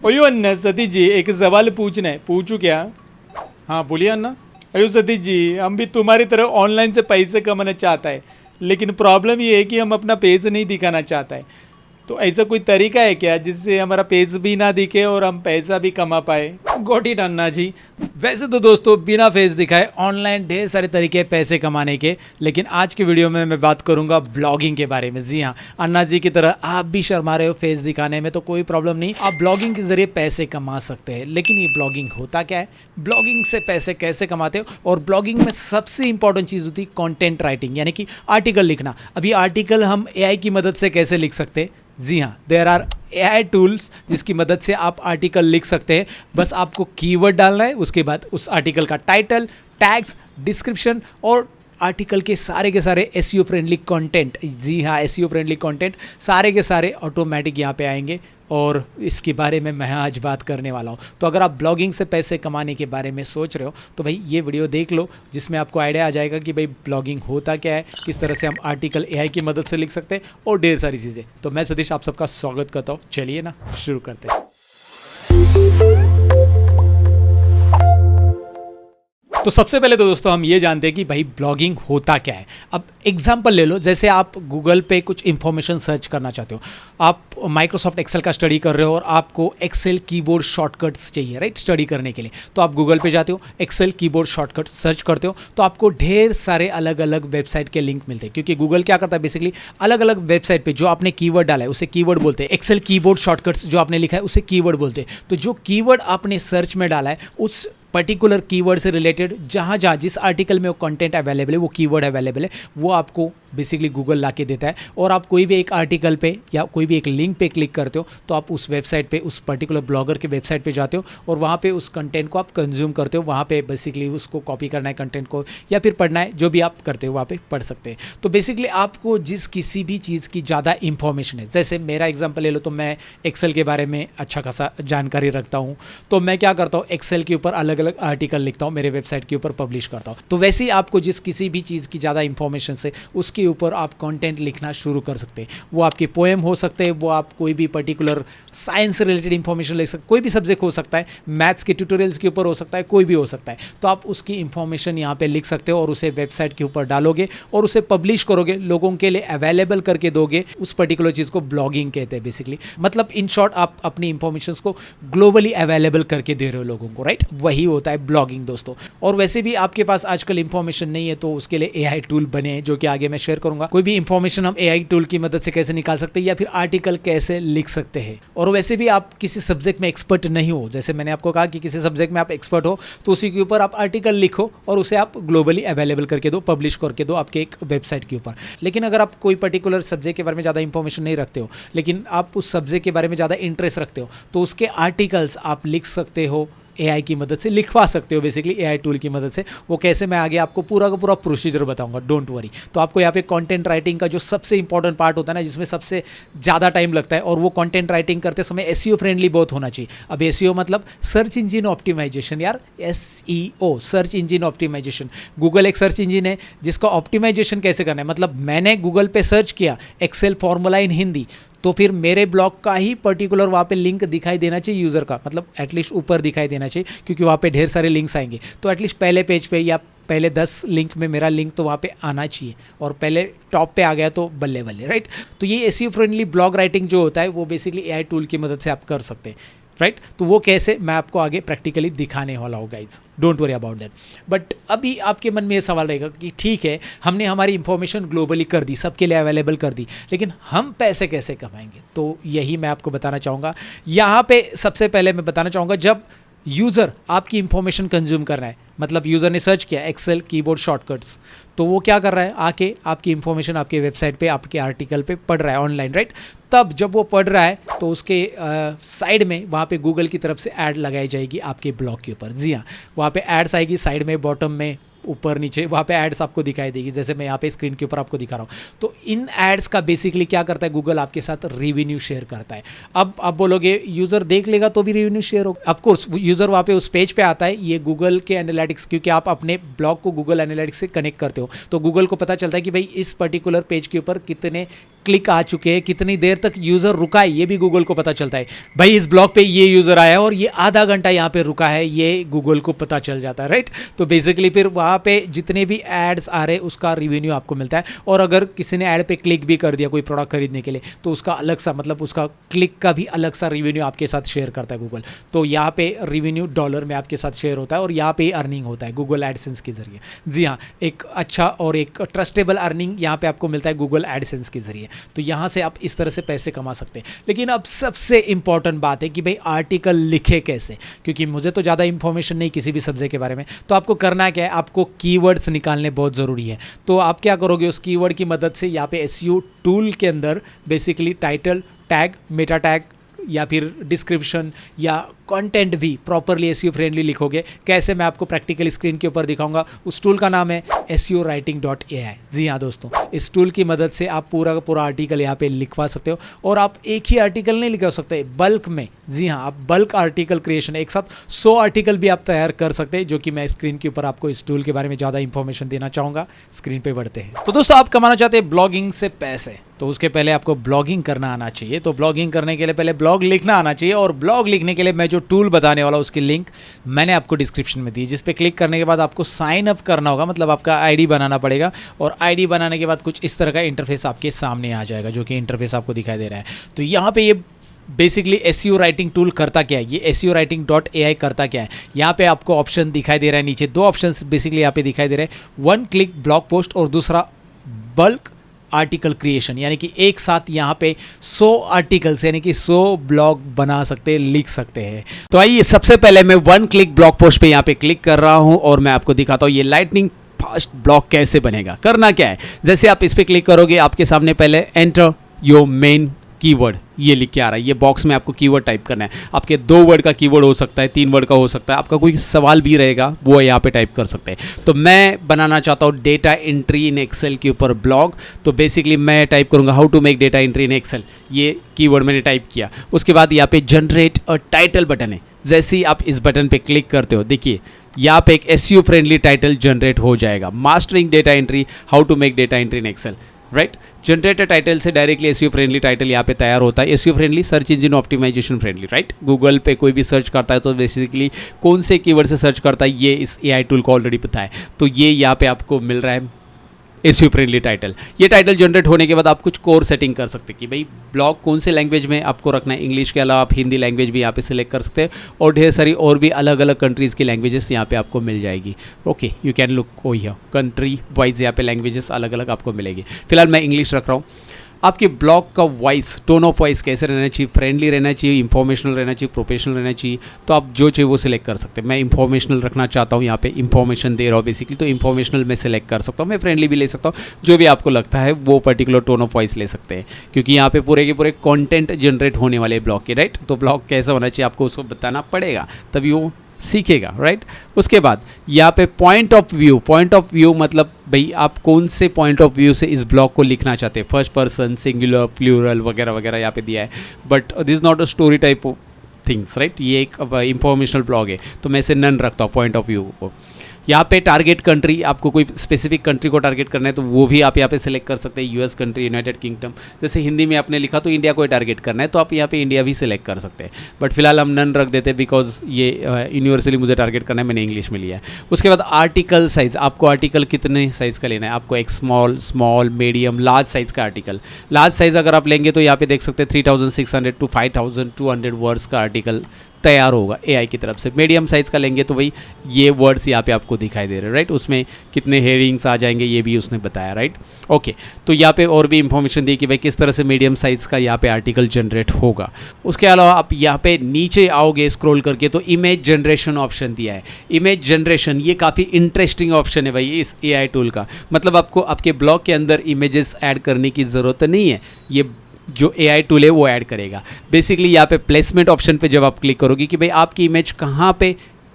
अयो अन्ना सतीश जी, एक सवाल पूछना है, पूछूं क्या? हाँ बोलिए अन्ना। अयो सतीश जी, हम भी तुम्हारी तरह ऑनलाइन से पैसे कमाना चाहता है, लेकिन प्रॉब्लम ये है कि हम अपना पेज नहीं दिखाना चाहता है। तो ऐसा कोई तरीका है क्या जिससे हमारा पेज भी ना दिखे और हम पैसा भी कमा पाए? गॉट इट अन्ना जी। वैसे तो दोस्तों बिना फेस दिखाए ऑनलाइन ढेर सारे तरीके हैं पैसे कमाने के, लेकिन आज के वीडियो में मैं बात करूंगा ब्लॉगिंग के बारे में। जी हाँ, अन्ना जी की तरह आप भी शर्मा रहे हो फेस दिखाने में तो कोई प्रॉब्लम नहीं, आप ब्लॉगिंग के जरिए पैसे कमा सकते हैं। लेकिन ये ब्लॉगिंग होता क्या है, ब्लॉगिंग से पैसे कैसे कमाते हो, और ब्लॉगिंग में सबसे इंपॉर्टेंट चीज़ होती है कंटेंट राइटिंग, यानी कि आर्टिकल लिखना। अभी आर्टिकल हम एआई की मदद से कैसे लिख सकते हैं? जी हाँ, देयर आर एआई टूल्स जिसकी मदद से आप आर्टिकल लिख सकते हैं। बस आपको कीवर्ड डालना है, उसके बाद उस आर्टिकल का टाइटल, टैग्स, डिस्क्रिप्शन और आर्टिकल के सारे एसईओ फ्रेंडली कंटेंट। जी हाँ, एसईओ फ्रेंडली कंटेंट सारे के सारे ऑटोमेटिक यहाँ पे आएंगे, और इसके बारे में मैं आज बात करने वाला हूँ। तो अगर आप ब्लॉगिंग से पैसे कमाने के बारे में सोच रहे हो तो भाई ये वीडियो देख लो, जिसमें आपको आइडिया आ जाएगा कि भाई ब्लॉगिंग होता क्या है, किस तरह से हम आर्टिकल एआई की मदद से लिख सकते हैं और ढेर सारी चीज़ें। तो मैं सतीश आप सबका स्वागत करता हूँ। चलिए ना शुरू करते हैं। तो सबसे पहले तो दोस्तों हम ये जानते हैं कि भाई ब्लॉगिंग होता क्या है। अब एग्जांपल ले लो, जैसे आप गूगल पे कुछ इंफॉर्मेशन सर्च करना चाहते हो, आप माइक्रोसॉफ्ट एक्सेल का स्टडी कर रहे हो और आपको एक्सेल कीबोर्ड शॉर्टकट्स चाहिए, राइट, स्टडी करने के लिए। तो आप गूगल पे जाते हो, एक्सेल कीबोर्ड शॉर्टकट्स सर्च करते हो, तो आपको ढेर सारे अलग अलग वेबसाइट के लिंक मिलते हैं, क्योंकि गूगल क्या करता है बेसिकली, अलग अलग वेबसाइट पे जो आपने कीवर्ड डाला है उसे कीवर्ड बोलते हैं। एक्सेल कीबोर्ड शॉर्टकट्स जो आपने लिखा है उसे कीवर्ड बोलते हैं। तो जो कीवर्ड आपने सर्च में डाला है उस पर्टिकुलर कीवर्ड से रिलेटेड जहाँ जहाँ जिस आर्टिकल में वो कंटेंट अवेलेबल है, वो कीवर्ड अवेलेबल है, वो आपको बेसिकली गूगल ला के देता है। और आप कोई भी एक आर्टिकल पे या कोई भी एक लिंक पे क्लिक करते हो तो आप उस वेबसाइट पे, उस पर्टिकुलर ब्लॉगर के वेबसाइट पे जाते हो और वहाँ पे उस कंटेंट को आप कंज्यूम करते हो। वहाँ पे बेसिकली उसको कॉपी करना है कंटेंट को, या फिर पढ़ना है, जो भी आप करते हो वहाँ पे पढ़ सकते हैं। तो बेसिकली आपको जिस किसी भी चीज़ की ज़्यादा इंफॉर्मेशन है, जैसे मेरा एग्जाम्पल ले लो, तो मैं एक्सेल के बारे में अच्छा खासा जानकारी रखता हूँ, तो मैं क्या करता हूँ, एक्सेल के ऊपर अलग अलग आर्टिकल लिखता हूँ, मेरे वेबसाइट के ऊपर पब्लिश करता हूँ। तो वैसे ही आपको जिस किसी भी चीज़ की ज़्यादा इंफॉर्मेशन से उसके ऊपर आप कंटेंट लिखना शुरू कर सकते हैं। वो आपके पोएम हो सकते हैं, वो आप कोई भी पर्टिकुलर साइंस से रिलेटेड इंफॉर्मेशन लिख सकते, कोई भी सब्जेक्ट हो सकता है, मैथ्स के ट्यूटोरियल्स के ऊपर हो सकता है, कोई भी हो सकता है। तो आप उसकी इंफॉर्मेशन यहाँ पे लिख सकते हो और उसे वेबसाइट के ऊपर डालोगे और उसे पब्लिश करोगे, लोगों के लिए अवेलेबल करके दोगे। उस पर्टिकुलर चीज़ को ब्लॉगिंग कहते हैं बेसिकली। मतलब इन शॉर्ट आप अपनी इंफॉर्मेशन को ग्लोबली अवेलेबल करके दे रहे हो लोगों को, राइट, वही होता है ब्लॉगिंग दोस्तों। और वैसे भी आपके पास आजकल इंफॉर्मेशन नहीं है तो उसके लिए एआई टूल बने हैं, जो कि आगे मैं शेयर करूंगा। कोई भी इंफॉर्मेशन हम एआई टूल की मदद से कैसे निकाल सकते हैं या फिर आर्टिकल कैसे लिख सकते हैं। और वैसे भी आप किसी सब्जेक्ट में एक्सपर्ट नहीं हो, जैसे मैंने आपको कहा कि किसी सब्जेक्ट में आप एक्सपर्ट हो तो उसी के ऊपर आप आर्टिकल लिखो और उसे आप ग्लोबली अवेलेबल करके दो, पब्लिश करके दो आपके एक वेबसाइट के ऊपर। लेकिन अगर आप कोई पर्टिकुलर सब्जेक्ट के बारे में ज़्यादा इंफॉर्मेशन नहीं रखते हो, लेकिन आप उस सब्जेक्ट के बारे में ज़्यादा इंटरेस्ट रखते हो, तो उसके आर्टिकल्स आप लिख सकते हो, एआई की मदद से लिखवा सकते हो बेसिकली, एआई टूल की मदद से। वो कैसे, मैं आगे आपको पूरा का पूरा प्रोसीजर बताऊंगा, डोंट वरी। तो आपको यहाँ पे कंटेंट राइटिंग का जो सबसे इंपॉर्टेंट पार्ट होता है ना, जिसमें सबसे ज़्यादा टाइम लगता है, और वो कंटेंट राइटिंग करते समय एसईओ फ्रेंडली बहुत होना चाहिए। अब एसईओ मतलब सर्च इंजन ऑप्टिमाइजेशन यार, SEO, search engine optimization. Google एक सर्च इंजन है जिसका ऑप्टिमाइजेशन कैसे करना है, मतलब मैंने गूगल पे सर्च किया एक्सेल फॉर्मूला इन हिंदी, तो फिर मेरे ब्लॉग का ही पर्टिकुलर वहाँ पे लिंक दिखाई देना चाहिए यूज़र का, मतलब एटलीस्ट ऊपर दिखाई देना चाहिए, क्योंकि वहाँ पे ढेर सारे लिंक्स आएंगे। तो एटलीस्ट पहले पेज पे या पहले 10 लिंक में मेरा लिंक तो वहाँ पे आना चाहिए, और पहले टॉप पे आ गया तो बल्ले बल्ले, राइट। तो ये एसईओ फ्रेंडली ब्लॉग राइटिंग जो होता है वो बेसिकली एआई टूल की मदद से आप कर सकते हैं, राइट। तो वो कैसे, मैं आपको आगे प्रैक्टिकली दिखाने वाला हूँ guys, don't worry about that. But अभी आपके मन में ये सवाल रहेगा कि ठीक है, हमने हमारी इंफॉर्मेशन ग्लोबली कर दी, सबके लिए अवेलेबल कर दी, लेकिन हम पैसे कैसे कमाएंगे? तो यही मैं आपको बताना चाहूँगा। यहाँ पे सबसे पहले मैं बताना चाहूँगा, जब यूज़र आपकी इंफॉर्मेशन कंज्यूम कर रहा है, मतलब यूज़र ने सर्च किया एक्सेल कीबोर्ड शॉर्टकट्स, तो वो क्या कर रहा है, आके आपकी इंफॉर्मेशन आपके वेबसाइट पे, आपके आर्टिकल पे पढ़ रहा है ऑनलाइन, राइट। तब जब वो पढ़ रहा है तो उसके साइड में वहाँ पे गूगल की तरफ से ऐड लगाई जाएगी आपके ब्लॉग के ऊपर। जी हाँ, वहाँ पे एड्स आएगी साइड में, बॉटम में, ऊपर नीचे, वहाँ पे एड्स आपको दिखाई देगी, जैसे मैं यहाँ पे स्क्रीन के ऊपर आपको दिखा रहा हूँ। तो इन एड्स का बेसिकली क्या करता है, गूगल आपके साथ रेवेन्यू शेयर करता है। अब आप बोलोगे यूज़र देख लेगा तो भी रेवेन्यू शेयर होगा। ऑफकोर्स यूज़र वहाँ पे उस पेज पे आता है, ये गूगल के एनालिटिक्स, क्योंकि आप अपने ब्लॉग को गूगल एनालिटिक्स से कनेक्ट करते हो, तो गूगल को पता चलता है कि भाई इस पर्टिकुलर पेज के ऊपर कितने क्लिक आ चुके हैं, कितनी देर तक यूज़र रुका है, ये भी गूगल को पता चलता है। भाई इस ब्लॉग पे ये यूज़र आया है और ये आधा घंटा यहाँ पे रुका है, ये गूगल को पता चल जाता है, राइट। तो बेसिकली फिर वहाँ पे जितने भी एड्स आ रहे हैं उसका रिवेन्यू आपको मिलता है। और अगर किसी ने ऐड पे क्लिक भी कर दिया कोई प्रोडक्ट खरीदने के लिए, तो उसका अलग सा, मतलब उसका क्लिक का भी अलग सा रिवेन्यू आपके साथ शेयर करता है गूगल। तो यहाँ पे रिवेन्यू डॉलर में आपके साथ शेयर होता है और यहाँ पे अर्निंग होता है गूगल एडसेंस के जरिए। जी हाँ, एक अच्छा और एक ट्रस्टेबल अर्निंग यहाँ पे आपको मिलता है गूगल एडसेंस के जरिए। तो यहाँ से आप इस तरह से पैसे कमा सकते हैं। लेकिन अब सबसे इंपॉर्टेंट बात है कि भाई आर्टिकल लिखे कैसे, क्योंकि मुझे तो ज़्यादा इंफॉर्मेशन नहीं किसी भी सब्जेक्ट के बारे में। तो आपको करना क्या है, आपको कीवर्ड्स निकालने बहुत ज़रूरी है। तो आप क्या करोगे, उस कीवर्ड की मदद से यहाँ पे एसईओ टूल के अंदर basically title tag, Meta tag या फिर डिस्क्रिप्शन या कंटेंट भी प्रॉपरली एसईओ फ्रेंडली लिखोगे। कैसे, मैं आपको प्रैक्टिकल स्क्रीन के ऊपर दिखाऊंगा। उस टूल का नाम है SEOwriting.ai। जी हाँ दोस्तों, इस टूल की मदद से आप पूरा का पूरा आर्टिकल यहाँ पे लिखवा सकते हो। और आप एक ही आर्टिकल नहीं लिखवा सकते, बल्क में। जी हाँ, आप बल्क आर्टिकल क्रिएशन, एक साथ 100 आर्टिकल भी आप तैयार कर सकते हैं, जो कि मैं स्क्रीन के ऊपर आपको इस टूल के बारे में ज़्यादा इंफॉर्मेशन देना चाहूँगा। स्क्रीन पर बढ़ते हैं। तो दोस्तों, आप कमाना चाहते हैं ब्लॉगिंग से पैसे, तो उसके पहले आपको ब्लॉगिंग करना आना चाहिए। तो ब्लॉगिंग करने के लिए पहले ब्लॉग लिखना आना चाहिए। और ब्लॉग लिखने के लिए मैं जो टूल बताने वाला उसकी लिंक मैंने आपको डिस्क्रिप्शन में दी, जिस पे क्लिक करने के बाद आपको साइन अप करना होगा, मतलब आपका आईडी बनाना पड़ेगा। और आईडी बनाने के बाद कुछ इस तरह का इंटरफेस आपके सामने आ जाएगा, जो कि इंटरफेस आपको दिखाई दे रहा है। तो यहाँ पे ये बेसिकली एसईओ राइटिंग टूल करता क्या है, ये SEOwriting.ai करता क्या है। यहाँ पे आपको ऑप्शन दिखाई दे रहा है, नीचे 2 ऑप्शन बेसिकली यहाँ पे दिखाई दे रहे हैं, 1 क्लिक ब्लॉग पोस्ट और दूसरा बल्क आर्टिकल क्रिएशन। यानी कि एक साथ यहाँ पे 100 आर्टिकल्स यानी कि 100 ब्लॉग बना सकते हैं, लिख सकते हैं। तो आइए, सबसे पहले मैं 1 क्लिक ब्लॉग पोस्ट पे यहाँ पे क्लिक कर रहा हूँ और मैं आपको दिखाता हूँ ये लाइटनिंग फास्ट ब्लॉग कैसे बनेगा। करना क्या है, जैसे आप इस पर क्लिक करोगे, आपके सामने पहले एंटर योर मेन कीवर्ड ये लिख के आ रहा है। ये बॉक्स में आपको कीवर्ड टाइप करना है। आपके 2 वर्ड का कीवर्ड हो सकता है, 3 वर्ड का हो सकता है, आपका कोई सवाल भी रहेगा वो यहाँ पे टाइप कर सकते हैं। तो मैं बनाना चाहता हूँ डेटा एंट्री इन एक्सेल के ऊपर ब्लॉग। तो बेसिकली मैं टाइप करूँगा how to make data entry in Excel, ये कीवर्ड मैंने टाइप किया। उसके बाद यहाँ पे जनरेट अ टाइटल बटन है। जैसे ही आप इस बटन पे क्लिक करते हो, देखिए यहाँ पे एक एसईओ फ्रेंडली टाइटल जनरेट हो जाएगा, mastering data entry, how to make data entry in Excel, right. Generator title से डायरेक्टली एसईओ फ्रेंडली टाइटल यहाँ पे तैयार होता है। SEO friendly, search engine optimization friendly, right. Google पे कोई भी सर्च करता है तो बेसिकली कौन से कीवर्ड से सर्च करता है, ये इस एआई टूल को ऑलरेडी पता है। तो ये यहाँ पे आपको मिल रहा है एसईओ फ्रेंडली टाइटल। ये टाइटल जनरेट होने के बाद आप कुछ कोर सेटिंग कर सकते हैं कि भाई ब्लॉग कौन से लैंग्वेज में आपको रखना है। इंग्लिश के अलावा आप हिंदी लैंग्वेज भी यहाँ पे सिलेक्ट कर सकते हैं और ढेर सारी और भी अलग अलग कंट्रीज़ की लैंग्वेजेस यहाँ पे आपको मिल जाएगी। ओके, यू कैन लुक ओ हियर, कंट्री वाइज यहाँ पे लैंग्वेजेस अलग अलग आपको मिलेगी। फिलहाल मैं इंग्लिश रख रहा हूँ। आपके ब्लॉग का वॉइस, टोन ऑफ वॉइस कैसे रहना चाहिए, फ्रेंडली रहना चाहिए, इंफॉर्मेशनल रहना चाहिए, प्रोफेशनल रहना चाहिए। तो आप जो चाहिए वो सिलेक्ट कर सकते हैं। मैं इंफॉर्मेशनल रखना चाहता हूँ, यहाँ पे इंफॉर्मेशन दे रहा हूँ बेसिकली, तो इंफॉर्मेशनल मैं सिलेक्ट कर सकता हूँ। मैं फ्रेंडली भी ले सकता हूँ, जो भी आपको लगता है वो पर्टिकुलर टोन ऑफ वॉइस ले सकते हैं, क्योंकि यहाँ पे पूरे के पूरे कंटेंट जनरेट होने वाले ब्लॉग के, राइट। तो ब्लॉग कैसा होना चाहिए आपको उसको बताना पड़ेगा, तभी वो सीखेगा, राइट। उसके बाद यहाँ पे पॉइंट ऑफ व्यू मतलब भाई आप कौन से पॉइंट ऑफ व्यू से इस ब्लॉग को लिखना चाहते हैं, फर्स्ट पर्सन, सिंगुलर, प्लूरल वगैरह वगैरह यहाँ पे दिया है। But this not a story type of things, right. ये एक इंफॉर्मेशनल ब्लॉग है, तो मैं इसे नन रखता हूँ पॉइंट ऑफ व्यू को। यहाँ पे टारगेट कंट्री, आपको कोई स्पेसिफिक कंट्री को टारगेट करना है तो वो भी आप यहाँ पे सिलेक्ट कर सकते हैं। यूएस कंट्री, यूनाइटेड किंगडम, जैसे हिंदी में आपने लिखा तो इंडिया को टारगेट करना है तो आप यहाँ पे इंडिया भी सिलेक्ट कर सकते हैं। बट फिलहाल हम नन रख देते हैं बिकॉज ये यूनिवर्सली मुझे टारगेट करना है, मैंने इंग्लिश में लिया है। उसके बाद आर्टिकल साइज़, आपको आर्टिकल कितने साइज़ का लेना है, आपको एक स्मॉल, मीडियम, लार्ज साइज़ का आर्टिकल। लार्ज साइज़ अगर आप लेंगे तो यहाँ पे देख सकते हैं 3600 to 5200 वर्ड्स का आर्टिकल तैयार होगा एआई की तरफ से। मीडियम साइज़ का लेंगे तो भाई ये वर्ड्स यहाँ पे आपको दिखाई दे रहे हैं, राइट। उसमें कितने हेडिंग्स आ जाएंगे ये भी उसने बताया, राइट। ओके, तो यहाँ पे और भी इंफॉर्मेशन दी कि भाई किस तरह से मीडियम साइज़ का यहाँ पे आर्टिकल जनरेट होगा। उसके अलावा आप यहाँ पे नीचे आओगे स्क्रॉल करके तो इमेज जनरेशन ऑप्शन दिया है। इमेज जनरेशन ये काफ़ी इंटरेस्टिंग ऑप्शन है भाई इस एआई टूल का। मतलब आपको आपके ब्लॉग के अंदर इमेजेस ऐड करने की ज़रूरत नहीं है, ये जो एआई टूल है वो ऐड करेगा। बेसिकली यहाँ पे प्लेसमेंट ऑप्शन पे जब आप क्लिक करोगे कि भाई आपकी इमेज कहाँ पे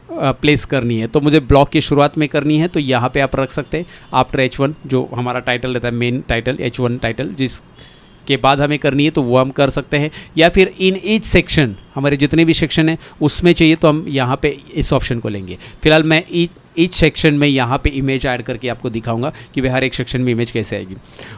प्लेस करनी है, तो मुझे ब्लॉग की शुरुआत में करनी है तो यहाँ पे आप रख सकते हैं आफ्टर H1, जो हमारा टाइटल रहता है मेन टाइटल, H1 टाइटल, जिसके बाद हमें करनी है तो वो हम कर सकते हैं। या फिर इन ईच सेक्शन, हमारे जितने भी सेक्शन हैं उसमें चाहिए तो हम यहाँ पे इस ऑप्शन को लेंगे। फिलहाल मैं ईच सेक्शन में यहाँ पे इमेज ऐड करके आपको दिखाऊंगा कि भाई हर एक सेक्शन में इमेज कैसे आएगी।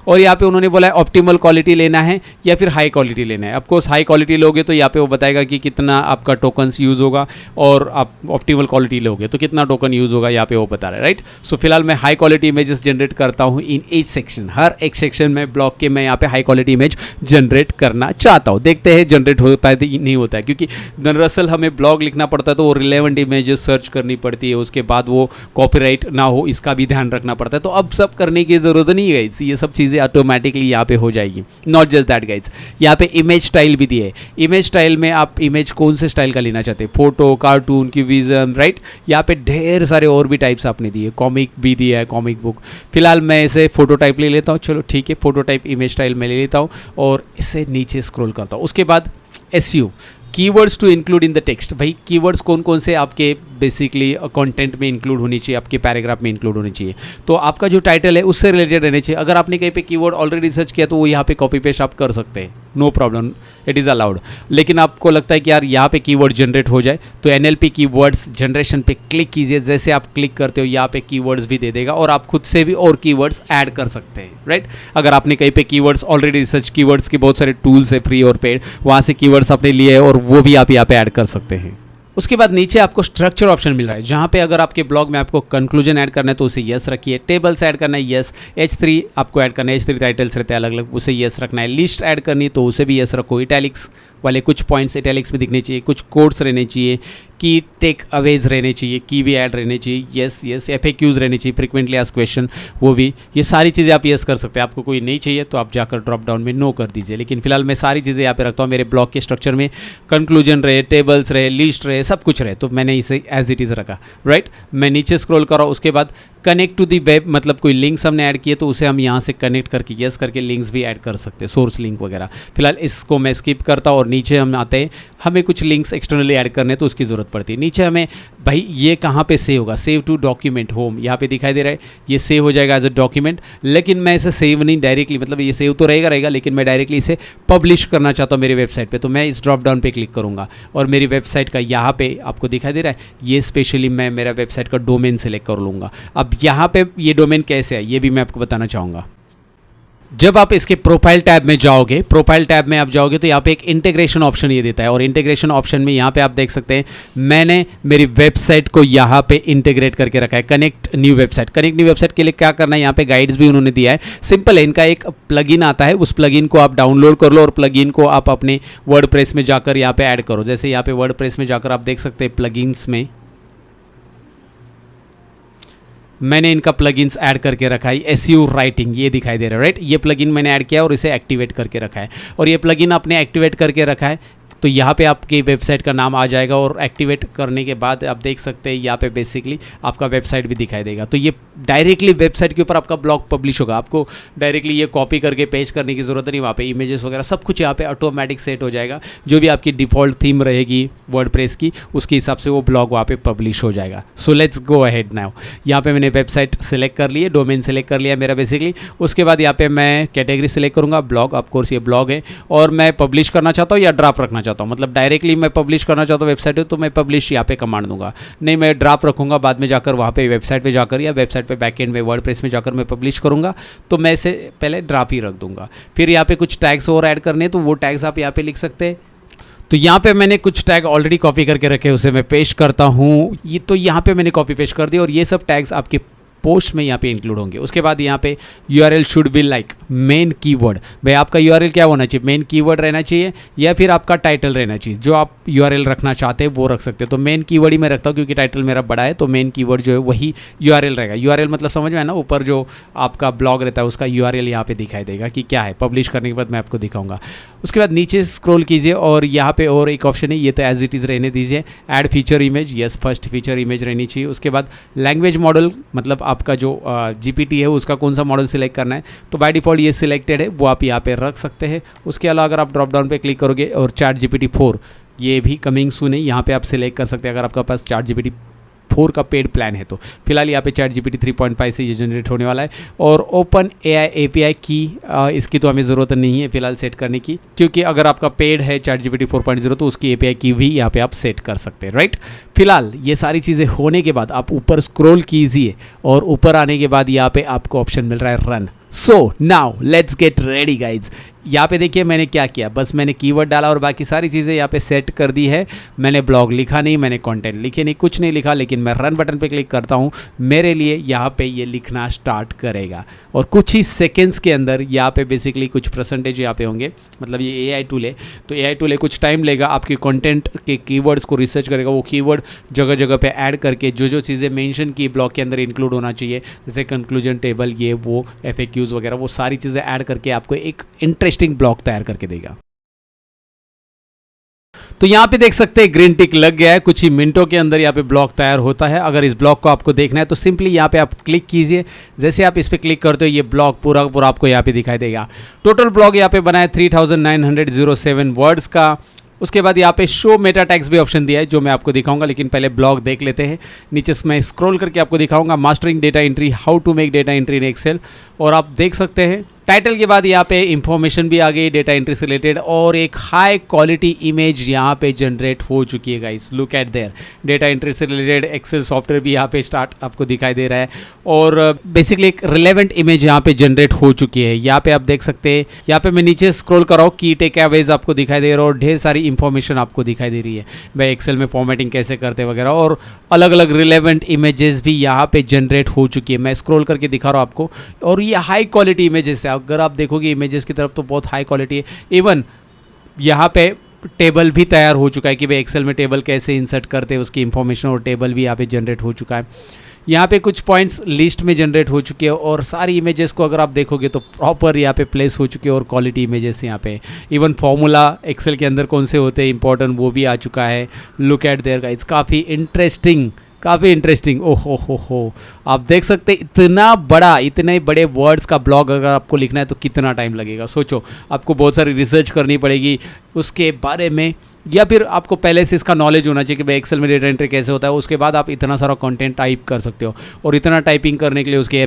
और यहाँ पे उन्होंने बोला है ऑप्टिमल क्वालिटी लेना है या फिर हाई क्वालिटी लेना है। ऑफकोर्स हाई क्वालिटी लोगे तो यहाँ पे वो बताएगा कि कितना आपका टोकन्स यूज़ होगा, और आप ऑप्टिमल क्वालिटी लोगे तो कितना टोकन यूज़ होगा, यहाँ पे वो बता रहा है, राइट। सो फिलहाल मैं हाई क्वालिटी इमेजेस जनरेट करता हूँ इन ईच सेक्शन। हर एक सेक्शन में ब्लॉग के मैं यहाँ पे हाई क्वालिटी इमेज जनरेट करना चाहता हूँ। देखते हैं जनरेट होता है नहीं होता है, क्योंकि दरअसल हमें ब्लॉग लिखना पड़ता है तो वो रिलेवेंट इमेजेस सर्च करनी पड़ती है, उसके बाद वो कॉपीराइट ना हो इसका भी ध्यान रखना पड़ता है। तो अब सब करने की ज़रूरत नहीं है, ये सब चीज़ें ऑटोमेटिकली यहाँ पे हो जाएगी। नॉट जस्ट दैट गाइज, यहाँ पे इमेज स्टाइल भी दिए। इमेज स्टाइल में आप इमेज कौन से स्टाइल का लेना चाहते हैं, फोटो, कार्टून, क्यूबिज्म, राइट। यहाँ पे ढेर सारे और भी टाइप्स आपने दिए, कॉमिक भी दिया है, कॉमिक बुक। फिलहाल मैं इसे फोटो टाइप ले लेता हूँ, चलो ठीक है, फोटो टाइप इमेज स्टाइल में ले लेता हूँ और इसे नीचे स्क्रॉल करता हूँ। उसके बाद SEO, keywords to include in the text. भाई कीवर्ड्स कौन कौन से आपके बेसिकली कंटेंट में इंक्लूड होनी चाहिए, आपके पैराग्राफ में इंक्लूड होनी चाहिए। तो आपका जो टाइटल है उससे रिलेटेड रहने चाहिए। अगर आपने कहीं पे कीवर्ड ऑलरेडी रिसर्च किया तो वो यहाँ पे कॉपी पेस्ट आप कर सकते हैं, no problem, it is allowed. लेकिन आपको लगता है कि यार यहाँ पे कीवर्ड जनरेट हो जाए तो NLP कीवर्ड्स जनरेशन पे क्लिक कीजिए। जैसे आप क्लिक करते हो यहाँ पे कीवर्ड्स भी दे देगा और आप खुद से भी और कीवर्ड्स ऐड कर सकते हैं, राइट। अगर आपने कहीं पे कीवर्ड्स ऑलरेडी रिसर्च, कीवर्ड्स के बहुत सारे टूल्स है फ्री और पेड, वहाँ से कीवर्ड्स आपने लिए है और वो भी आप यहाँ पे ऐड कर सकते हैं। उसके बाद नीचे आपको स्ट्रक्चर ऑप्शन मिल रहा है, जहाँ पे अगर आपके ब्लॉग में आपको कंक्लूजन ऐड करना है तो उसे यस रखिए, टेबल्स ऐड करना है यस, H3 आपको ऐड करना है, H3 टाइटल्स रहते हैं अलग अलग, उसे यस रखना है, लिस्ट ऐड करनी है तो उसे भी यस रखो, इटैलिक्स वाले कुछ पॉइंट्स इटैलिक्स में दिखने चाहिए, कुछ कोड्स रहने चाहिए, की टेक अवेज रहने चाहिए, की भी ऐड रहने चाहिए, यस यस, FAQs रहने चाहिए, फ्रीक्वेंटली आस्क्ड क्वेश्चन, वो भी, ये सारी चीज़ें आप यस कर सकते हैं। आपको कोई नहीं चाहिए तो आप जाकर ड्रॉप डाउन में नो कर दीजिए। लेकिन फिलहाल मैं सारी चीज़ें यहाँ पे रखता हूँ। मेरे ब्लॉग के स्ट्रक्चर में कंक्लूजन रहे, टेबल्स रहे, लिस्ट रहे, सब कुछ रहे, तो मैंने इसे एज इट इज़ रखा, राइट। मैं नीचे स्क्रॉल कर रहा हूँ, उसके बाद कनेक्ट टू दी वेब, मतलब कोई लिंक्स हमने ऐड किए तो उसे हम यहाँ से कनेक्ट करके यस करके लिंक्स भी ऐड कर सकते हैं, सोर्स लिंक वगैरह। फिलहाल इसको मैं स्किप करता हूँ और नीचे हम आते हैं, हमें कुछ लिंक्स एक्सटर्नली ऐड करने तो उसकी ज़रूरत पड़ती है। नीचे हमें भाई ये कहाँ पे सेव होगा, सेव टू डॉक्यूमेंट होम, यहाँ पे दिखाई दे रहा है, ये सेव हो जाएगा एज अ डॉक्यूमेंट। लेकिन मैं इसे सेव नहीं डायरेक्टली, मतलब ये सेव तो रहेगा लेकिन मैं डायरेक्टली इसे पब्लिश करना चाहता हूँ मेरी वेबसाइट पे, तो मैं इस ड्रॉप डाउन पे क्लिक करूँगा और मेरी वेबसाइट का यहाँ पे आपको दिखाई दे रहा है, ये स्पेशली मैं मेरा वेबसाइट का डोमेन सेलेक्ट कर लूँगा। अब यहाँ पे ये डोमेन कैसे है ये भी मैं आपको बताना चाहूँगा। जब आप इसके प्रोफाइल टैब में जाओगे, प्रोफाइल टैब में आप जाओगे तो यहाँ पे एक इंटीग्रेशन ऑप्शन ये देता है, और इंटीग्रेशन ऑप्शन में यहाँ पे आप देख सकते हैं मैंने मेरी वेबसाइट को यहाँ पे इंटीग्रेट करके रखा है, connect new website. Connect new website के लिए क्या करना है, यहाँ पे गाइड्स भी उन्होंने दिया है, सिंपल है। इनका एक प्लगइन आता है, उस प्लगइन को आप डाउनलोड कर लो और प्लगइन को आप अपने वर्डप्रेस में जाकर यहाँ पे ऐड करो। जैसे यहाँ पे वर्डप्रेस में जाकर आप देख सकते हैं प्लगइन्स में मैंने इनका प्लगइन्स ऐड करके रखा है, SEO राइटिंग ये दिखाई दे रहा है, राइट। ये प्लगइन मैंने ऐड किया और इसे एक्टिवेट करके रखा है, और ये प्लगइन आपने एक्टिवेट करके रखा है तो यहाँ पे आपकी वेबसाइट का नाम आ जाएगा, और एक्टिवेट करने के बाद आप देख सकते हैं यहाँ पे बेसिकली आपका वेबसाइट भी दिखाई देगा। तो ये डायरेक्टली वेबसाइट के ऊपर आपका ब्लॉग पब्लिश होगा, आपको डायरेक्टली ये कॉपी करके पेस्ट करने की ज़रूरत नहीं। वहाँ पे इमेजेस वगैरह सब कुछ यहाँ पे ऑटोमेटिक सेट हो जाएगा, जो भी आपकी डिफ़ॉल्ट थीम रहेगी वर्डप्रेस की उसके हिसाब से वो ब्लॉग वहाँ पे पब्लिश हो जाएगा। So let's go ahead now. यहाँ पे मैंने वेबसाइट सेलेक्ट कर ली है, डोमेन सेलेक्ट कर लिया मेरा बेसिकली। उसके बाद यहाँ पे मैं कैटेगरी सेलेक्ट करूँगा, ब्लॉग, ऑफकोर्स ये ब्लॉग है, और मैं पब्लिश करना चाहता हूँ या ड्राफ्ट रखना चाहता हूँ, मतलब डायरेक्टली मैं पब्लिश करना चाहता हूँ वेबसाइट पे तो मैं पब्लिश यहाँ पे कमांड दूंगा, नहीं मैं ड्राफ्ट रखूँगा, बाद में जाकर वहाँ पे वेबसाइट पे जाकर या वेबसाइट पे बैकएंड में वर्डप्रेस में जाकर मैं पब्लिश करूँगा, तो मैं इसे पहले ड्राफ्ट ही रख दूंगा। फिर यहाँ पे कुछ टैग्स और ऐड करने हैं तो वो टैग्स आप यहाँ पे लिख सकते हैं। तो यहाँ पे मैंने कुछ टैग ऑलरेडी कॉपी करके रखे, उसे मैं पेस्ट करता हूँ, ये तो यहाँ पे मैंने कॉपी पेस्ट कर दिया, और ये सब टैग्स आपके पोस्ट में यहाँ पे इंक्लूड होंगे। उसके बाद यहाँ पे URL should be like main keyword, भाई आपका URL क्या होना चाहिए, मेन कीवर्ड रहना चाहिए या फिर आपका टाइटल रहना चाहिए। जो आप URL रखना चाहते हैं वो रख सकते हैं, तो मेन कीवर्ड ही मैं रखता हूँ क्योंकि टाइटल मेरा बड़ा है, तो मेन कीवर्ड जो है वही URL रहेगा। URL मतलब समझ में है ना, ऊपर जो आपका ब्लॉग रहता है उसका URL यहाँ पे दिखाई देगा कि क्या है। पब्लिश करने के बाद मैं आपको दिखाऊंगा। उसके बाद नीचे स्क्रॉल कीजिए और यहाँ पे और एक ऑप्शन है, ये तो एज इट इज़ रहने दीजिए, add feature image, yes first feature image रहनी चाहिए। उसके बाद लैंग्वेज मॉडल, मतलब आपका जो GPT है उसका कौन सा मॉडल सिलेक्ट करना है, तो बाय डिफ़ॉल्ट ये सिलेक्टेड है, वो आप यहाँ पे रख सकते हैं। उसके अलावा अगर आप ड्रॉप डाउन पे क्लिक करोगे और ChatGPT 4 ये भी कमिंग सून है, यहाँ पे आप सिलेक्ट कर सकते हैं। अगर आपके पास ChatGPT 4 का पेड प्लान है। तो फिलहाल यहाँ पे ChatGPT 3.5 से ये जनरेट होने वाला है। और ओपन AI API की इसकी तो हमें ज़रूरत नहीं है फिलहाल सेट करने की, क्योंकि अगर आपका पेड है ChatGPT 4.0 तो उसकी API की भी यहाँ पे आप सेट कर सकते हैं, राइट। फिलहाल ये सारी चीज़ें होने के बाद आप ऊपर स्क्रॉल कीजिए और ऊपर आने के बाद यहाँ पे आपको ऑप्शन मिल रहा है run. So now let's get ready guys. यहाँ पे देखिए मैंने क्या किया, बस मैंने कीवर्ड डाला और बाकी सारी चीज़ें यहाँ पे सेट कर दी है। मैंने ब्लॉग लिखा नहीं, मैंने कंटेंट लिखे नहीं, कुछ नहीं लिखा, लेकिन मैं रन बटन पे क्लिक करता हूँ, मेरे लिए यहाँ पे ये लिखना स्टार्ट करेगा और कुछ ही सेकेंड्स के अंदर यहाँ पे बेसिकली कुछ परसेंटेज यहाँ पे होंगे। मतलब ये AI टूल है, तो AI टूल है, कुछ टाइम लेगा, आपकी कंटेंट के कीवर्ड्स को रिसर्च करेगा, वो कीवर्ड जगह जगह पे ऐड करके जो चीज़ें मेंशन की ब्लॉग के अंदर इंक्लूड होना चाहिए, जैसे कंक्लूजन टेबल, ये वो FAQs वगैरह, वो सारी चीज़ें ऐड करके आपको एक इंटरेस्टिंग ब्लॉग तैयार करके देगा। तो यहाँ पे देख सकते हैं ग्रीन टिक लग गया है, कुछ ही मिनटों के अंदर यहाँ पे ब्लॉग तैयार होता है। अगर इस ब्लॉग को आपको देखना है तो सिंपली यहाँ पे आप क्लिक कीजिए, जैसे आप इस पे क्लिक करते हो ये ब्लॉग पूरा पूरा आपको यहाँ पे दिखाई देगा। टोटल ब्लॉग यहाँ पे बना है 3907 वर्ड्स का। उसके बाद यहाँ पे शो मेटा टैग्स भी ऑप्शन दिया है जो मैं आपको दिखाऊंगा, लेकिन पहले ब्लॉग देख लेते हैं। नीचे से मैं स्क्रॉल करके आपको दिखाऊंगा mastering data entry, how to make data entry in Excel. और आप देख सकते हैं टाइटल के बाद यहाँ पे इंफॉर्मेशन भी आ गई डेटा एंट्री से रिलेटेड, और एक हाई क्वालिटी इमेज यहाँ पे जनरेट हो चुकी है guys. Look at there, data entry से रिलेटेड एक्सेल सॉफ्टवेयर भी यहाँ पे स्टार्ट आपको दिखाई दे रहा है, और बेसिकली एक रिलेवेंट इमेज यहाँ पे जनरेट हो चुकी है। यहाँ पे आप देख सकते हैं, यहाँ पे मैं नीचे स्क्रॉल कर रहा हूँ, की टेकअवेज आपको दिखाई दे रहा है और ढेर सारी इंफॉर्मेशन आपको दिखाई दे रही है, भाई एक्सेल में फॉर्मेटिंग कैसे करते वगैरह, और अलग अलग रिलेवेंट इमेजेस भी यहाँ पे जनरेट हो चुकी है। मैं स्क्रॉल करके दिखा रहा हूँ आपको, और ये हाई क्वालिटी इमेजेस है। अगर आप देखोगे इमेजेस की तरफ तो बहुत हाई क्वालिटी है। इवन यहाँ पे टेबल भी तैयार हो चुका है कि भाई एक्सेल में टेबल कैसे इंसर्ट करते हैं, उसकी इंफॉर्मेशन और टेबल भी यहाँ पे जनरेट हो चुका है। यहाँ पे कुछ पॉइंट्स लिस्ट में जनरेट हो चुके हैं, और सारी इमेजेस को अगर आप देखोगे तो प्रॉपर यहाँ पे प्लेस हो चुके हैं, और क्वालिटी इमेजेस यहाँ पे। इवन फॉर्मूला एक्सेल के अंदर कौन से होते हैं इंपॉर्टेंट वो भी आ चुका है। लुक एट देयर गाइस, काफ़ी इंटरेस्टिंग। ओहो हो, आप देख सकते हैं इतना बड़ा, इतने बड़े वर्ड्स का ब्लॉग अगर आपको लिखना है तो कितना टाइम लगेगा। सोचो, आपको बहुत सारी रिसर्च करनी पड़ेगी उसके बारे में, या फिर आपको पहले से इसका नॉलेज होना चाहिए कि भाई एक्सेल में डेटा एंट्री कैसे होता है। उसके बाद आप इतना सारा कंटेंट टाइप कर सकते हो, और इतना टाइपिंग करने के लिए उसके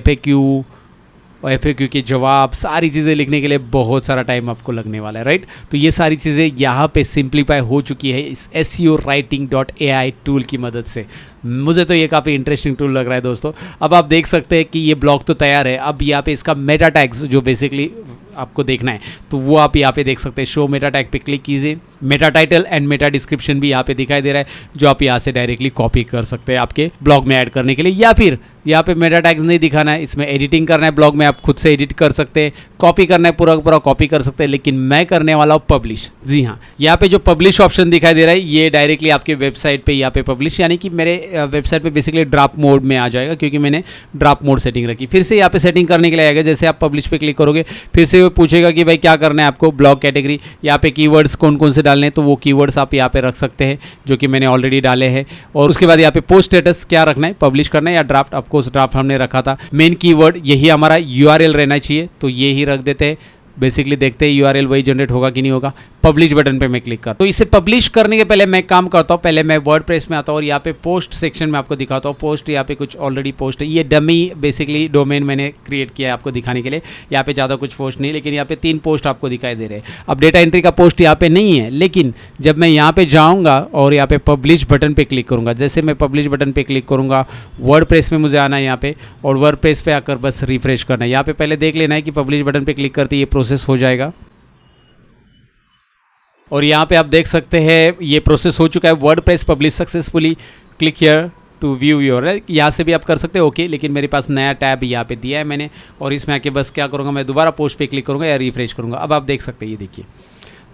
FAQ के जवाब, सारी चीज़ें लिखने के लिए बहुत सारा टाइम आपको लगने वाला है, राइट। तो ये सारी चीज़ें यहाँ पे सिंप्लीफाई हो चुकी है इस SEOwriting.ai टूल की मदद से। मुझे तो ये काफ़ी इंटरेस्टिंग टूल लग रहा है दोस्तों। अब आप देख सकते हैं कि ये ब्लॉग तो तैयार है, अब यहाँ पे इसका मेटा टैग्स जो बेसिकली आपको देखना है तो वो आप यहाँ पे देख सकते हैं। शो मेटा टैग पे क्लिक कीजिए, Meta title and Meta description भी यहाँ पे दिखाई दे रहा है, जो आप यहाँ से डायरेक्टली कॉपी कर सकते हैं आपके ब्लॉग में ऐड करने के लिए। या फिर यहाँ पे मेटा टैग्स नहीं दिखाना है, इसमें एडिटिंग करना है ब्लॉग में, आप खुद से एडिट कर सकते हैं, कॉपी करना है पूरा पूरा कॉपी कर सकते हैं, लेकिन मैं करने वाला हूँ पब्लिश। जी हाँ, यहाँ पे जो पब्लिश ऑप्शन दिखाई दे रहा है ये डायरेक्टली आपके वेबसाइट पे यहाँ पे पब्लिश, यानी कि मेरे वेबसाइट पे बेसिकली ड्राफ्ट मोड में आ जाएगा, क्योंकि मैंने ड्राफ्ट मोड सेटिंग रखी। फिर से यहाँ पे सेटिंग करने के लिए आएगा, जैसे आप पब्लिश पे क्लिक करोगे फिर से वो पूछेगा कि भाई क्या करना है आपको, ब्लॉग कैटेगरी, यहाँ पे कीवर्ड्स कौन कौन से डालने हैं, तो वो कीवर्ड्स आप यहाँ पे रख सकते हैं जो कि मैंने ऑलरेडी डाले हैं। और उसके बाद यहाँ पे पोस्ट स्टेटस क्या रखना है, पब्लिश करना है या ड्राफ्ट। ऑफकोर्स ड्राफ्ट हमने रखा था। मेन कीवर्ड यही हमारा URL रहना चाहिए, तो ये ही रख देते हैं। बेसिकली देखते हैं URL वही जनरेट होगा कि नहीं होगा। पब्लिश बटन पे मैं क्लिक करता हूँ। तो इसे पब्लिश करने के पहले मैं काम करता हूँ, पहले मैं वर्डप्रेस में आता हूँ और यहाँ पे पोस्ट सेक्शन में आपको दिखाता हूँ। पोस्ट यहाँ पे कुछ ऑलरेडी पोस्ट है, ये डमी बेसिकली डोमेन मैंने क्रिएट किया है आपको दिखाने के लिए। यहाँ पे ज़्यादा कुछ पोस्ट नहीं, लेकिन यहाँ पे 3 पोस्ट आपको दिखाई दे रहे हैं। अब डेटा एंट्री का पोस्ट यहाँ पे नहीं है, लेकिन जब मैं यहाँ पे जाऊँगा और यहाँ पे पब्लिश बटन पे क्लिक करूँगा, जैसे मैं पब्लिश बटन पे क्लिक करूँगा, वर्डप्रेस में मुझे आना है यहाँ पे, और वर्डप्रेस पे आकर बस रिफ्रेश करना है। यहाँ पे पहले देख लेना है कि पब्लिश बटन पे क्लिक करते ये प्रोसेस हो जाएगा, और यहाँ पे आप देख सकते हैं ये प्रोसेस हो चुका है। WordPress publish successfully, click here to view your, यहाँ से भी आप कर सकते हैं ओके। लेकिन मेरे पास नया टैब यहाँ पे दिया है मैंने, और इसमें आके बस क्या करूँगा, मैं दोबारा पोस्ट पे क्लिक करूँगा या रिफ्रेश करूँगा। अब आप देख सकते हैं, ये देखिए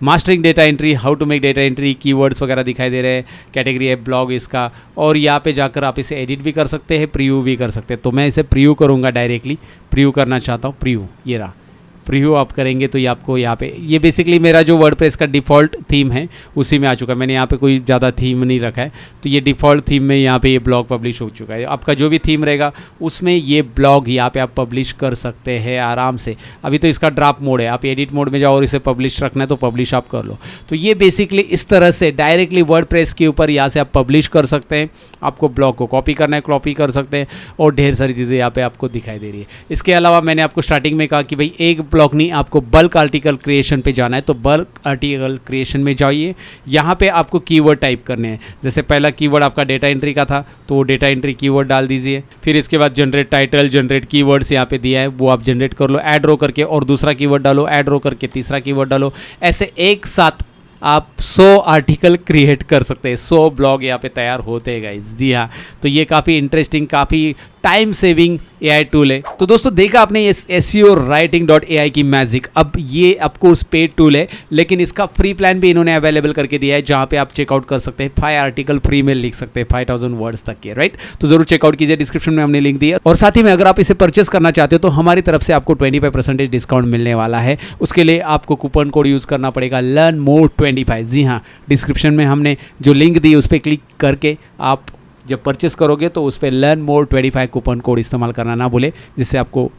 mastering data entry, how to make data entry, keywords वगैरह दिखाई दे रहे हैं, कैटेगरी है ब्लॉग इसका, और यहाँ पे जाकर आप इसे एडिट भी कर सकते हैं, प्रीव्यू भी कर सकते हैं। तो मैं इसे प्रीव्यू करूँगा, डायरेक्टली प्रीव्यू करना चाहता हूँ। प्रीव्यू ये रहा, प्रीव्यू आप करेंगे तो ये आपको यहाँ पे, ये बेसिकली मेरा जो वर्डप्रेस का डिफ़ॉल्ट थीम है उसी में आ चुका है। मैंने यहाँ पे कोई ज़्यादा थीम नहीं रखा है, तो ये डिफ़ॉल्ट थीम में यहाँ पे ये ब्लॉग पब्लिश हो चुका है। आपका जो भी थीम रहेगा उसमें ये ब्लॉग यहाँ पे आप पब्लिश कर सकते हैं आराम से। अभी तो इसका ड्राफ्ट मोड है, आप एडिट मोड में जाओ और इसे पब्लिश रखना है तो पब्लिश आप कर लो। तो ये बेसिकली इस तरह से डायरेक्टली वर्डप्रेस के ऊपर यहाँ से आप पब्लिश कर सकते हैं। आपको ब्लॉग को कॉपी करना है कॉपी कर सकते हैं, और ढेर सारी चीज़ें यहाँ पे आपको दिखाई दे रही है। इसके अलावा मैंने आपको स्टार्टिंग में कहा कि भाई एक ब्लॉग नहीं, आपको बल्क आर्टिकल क्रिएशन पे जाना है, तो बल्क आर्टिकल क्रिएशन में जाइए। यहाँ पे आपको कीवर्ड टाइप करने हैं। जैसे पहला कीवर्ड आपका डेटा एंट्री का था, तो डेटा एंट्री कीवर्ड डाल दीजिए। फिर इसके बाद जनरेट टाइटल, जनरेट कीवर्ड्स यहाँ पे दिया है, वो आप जनरेट कर लो ऐड रो करके, और दूसरा कीवर्ड डालो, ऐड रो करके तीसरा कीवर्ड डालो। ऐसे एक साथ आप 100 आर्टिकल क्रिएट कर सकते हैं, 100 ब्लॉग यहाँ पे तैयार होते हैं गाइस। जी हाँ, तो ये काफ़ी इंटरेस्टिंग, काफ़ी टाइम सेविंग एआई टूल है। तो दोस्तों देखा आपने ये SEOwriting.ai की मैजिक। अब ये आपको उस पेड टूल है, लेकिन इसका फ्री प्लान भी इन्होंने अवेलेबल करके दिया है, जहाँ पे आप चेकआउट कर सकते हैं। 5 आर्टिकल फ्री में लिख सकते हैं, 5000 वर्ड्स तक के, राइट। तो जरूर चेकआउट कीजिए, डिस्क्रिप्शन में हमने लिंक दिया। और साथ ही में अगर आप इसे परचेस करना चाहते हो तो हमारी तरफ से आपको 25% डिस्काउंट मिलने वाला है। उसके लिए आपको कूपन कोड यूज़ करना पड़ेगा, LearnMore25। जी हाँ, डिस्क्रिप्शन में हमने जो लिंक दी उस पर क्लिक करके आप जब परचेस करोगे तो उस पर LearnMore25 कूपन कोड इस्तेमाल करना ना भूले, जिससे आपको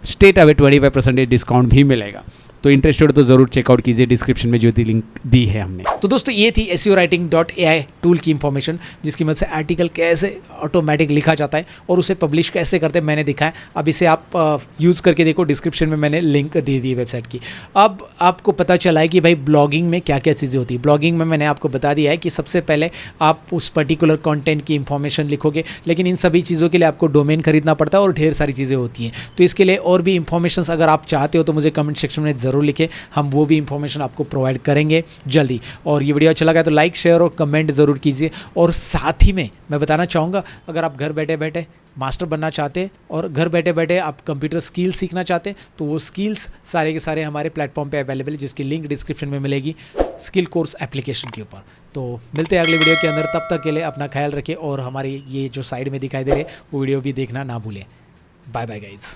स्ट्रेट अवे 25% डिस्काउंट भी मिलेगा। तो इंटरेस्टेड तो ज़रूर चेकआउट कीजिए, डिस्क्रिप्शन में जो दी लिंक दी है हमने। तो दोस्तों ये थी SEOwriting.ai टूल की इंफॉर्मेशन, जिसकी मदद से आर्टिकल कैसे ऑटोमेटिक लिखा जाता है और उसे पब्लिश कैसे करते हैं मैंने दिखाया। अब इसे आप यूज़ करके देखो, डिस्क्रिप्शन में मैंने लिंक दे दी है वेबसाइट की। अब आपको पता चला है कि भाई ब्लॉगिंग में क्या क्या चीज़ें होती है। ब्लॉगिंग में मैंने आपको बता दिया है कि सबसे पहले आप उस पर्टिकुलर कंटेंट की इंफॉर्मेशन लिखोगे, लेकिन इन सभी चीज़ों के लिए आपको डोमेन खरीदना पड़ता है और ढेर सारी चीज़ें होती हैं। तो इसके लिए और भी इंफॉर्मेशन अगर आप चाहते हो तो मुझे कमेंट सेक्शन में ज़रूर लिखें, हम वो भी इंफॉर्मेशन आपको प्रोवाइड करेंगे जल्दी। और ये वीडियो अच्छा लगा तो लाइक शेयर और कमेंट ज़रूर कीजिए। और साथ ही में मैं बताना चाहूँगा, अगर आप घर बैठे बैठे मास्टर बनना चाहते हैं और घर बैठे बैठे आप कंप्यूटर स्किल सीखना चाहते हैं, तो वो स्किल्स सारे के सारे हमारे प्लेटफॉर्म पे अवेलेबल है, जिसकी लिंक डिस्क्रिप्शन में मिलेगी, स्किल कोर्स एप्लीकेशन के ऊपर। तो मिलते हैं अगले वीडियो के अंदर, तब तक के लिए अपना ख्याल रखें और हमारी ये जो साइड में दिखाई दे रहे वो वीडियो भी देखना ना भूलें। Bye bye guys.